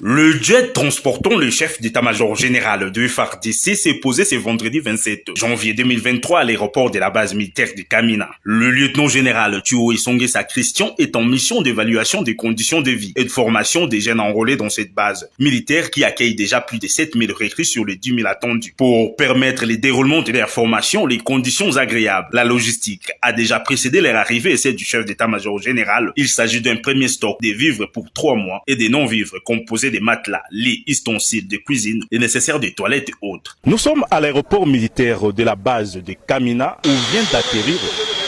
Le jet transportant le chef d'état-major général de FARDC s'est posé ce vendredi 27 janvier 2023 à l'aéroport de la base militaire de Kamina. Le lieutenant-général Thuo Esongesa Christian est en mission d'évaluation des conditions de vie et de formation des jeunes enrôlés dans cette base militaire qui accueille déjà plus de 7000 recrues sur les 10 000 attendus. Pour permettre le déroulement de leur formation, les conditions agréables, la logistique a déjà précédé leur arrivée et celle du chef d'état-major général. Il s'agit d'un premier stock de vivres pour 3 mois et des non-vivres composés des matelas, lits, ustensiles de cuisine et nécessaires de toilettes et autres. Nous sommes à l'aéroport militaire de la base de Kamina où vient d'atterrir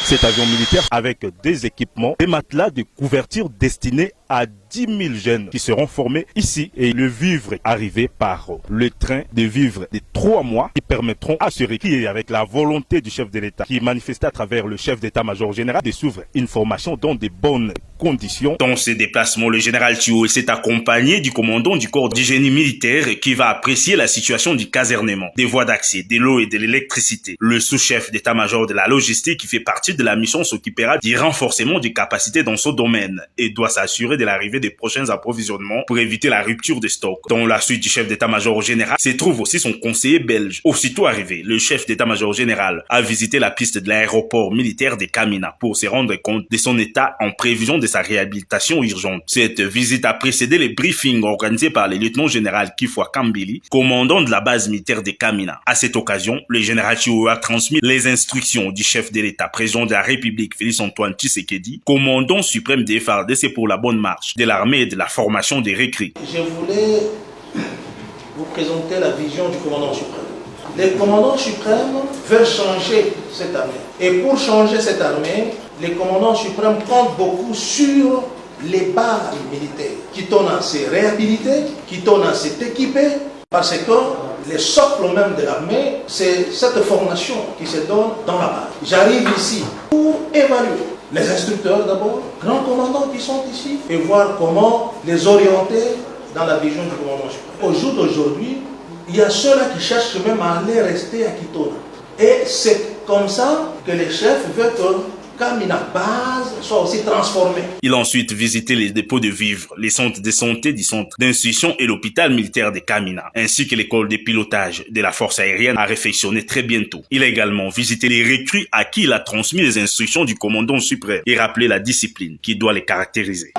cet avion militaire avec des équipements, des matelas de couverture destinés à 10 000 jeunes qui seront formés ici et le vivre arrivé par le train de vivre de 3 mois qui permettront à ce requis avec la volonté du chef de l'État qui manifestait à travers le chef d'état-major général de suivre une formation dans de bonnes conditions. Dans ces déplacements, le général Thuo s'est accompagné du commandant du corps du génie militaire qui va apprécier la situation du casernement, des voies d'accès, de l'eau et de l'électricité. Le sous-chef d'état-major de la logistique qui fait partie de la mission s'occupera du renforcement des capacités dans ce domaine et doit s'assurer de l'arrivée des prochains approvisionnements pour éviter la rupture des stocks. Dans la suite du chef d'état-major général se trouve aussi son conseiller belge. Aussitôt arrivé, le chef d'état-major général a visité la piste de l'aéroport militaire de Kamina pour se rendre compte de son état en prévision de sa réhabilitation urgente. Cette visite a précédé les briefings organisés par le lieutenant-général Kifwa Kambili, commandant de la base militaire de Kamina. À cette occasion, le général Thuo a transmis les instructions du chef de l'État, président de la République Félix-Antoine Tshisekedi, commandant suprême des FARDC pour la bonne marche de l'armée et de la formation des recrues. Je voulais vous présenter la vision du commandant suprême. Le commandant suprême veut changer cette armée. Et pour changer cette armée, le commandant suprême compte beaucoup sur les bases militaires, qui tournent à se réhabiliter, qui tournent à s'équiper, parce que le socle même de l'armée, c'est cette formation qui se donne dans la base. J'arrive ici pour évaluer les instructeurs d'abord, grands commandants qui sont ici, et voir comment les orienter dans la vision du commandant suprême. Au jour d'aujourd'hui, il y a ceux-là qui cherchent même à aller rester à Kitona. Et c'est comme ça que les chefs veulent que Kamina base soit aussi transformée. Il a ensuite visité les dépôts de vivres, les centres de santé du centre d'instruction et l'hôpital militaire de Kamina, ainsi que l'école de pilotage de la force aérienne à réfectionner très bientôt. Il a également visité les recrues à qui il a transmis les instructions du commandant suprême et rappelé la discipline qui doit les caractériser.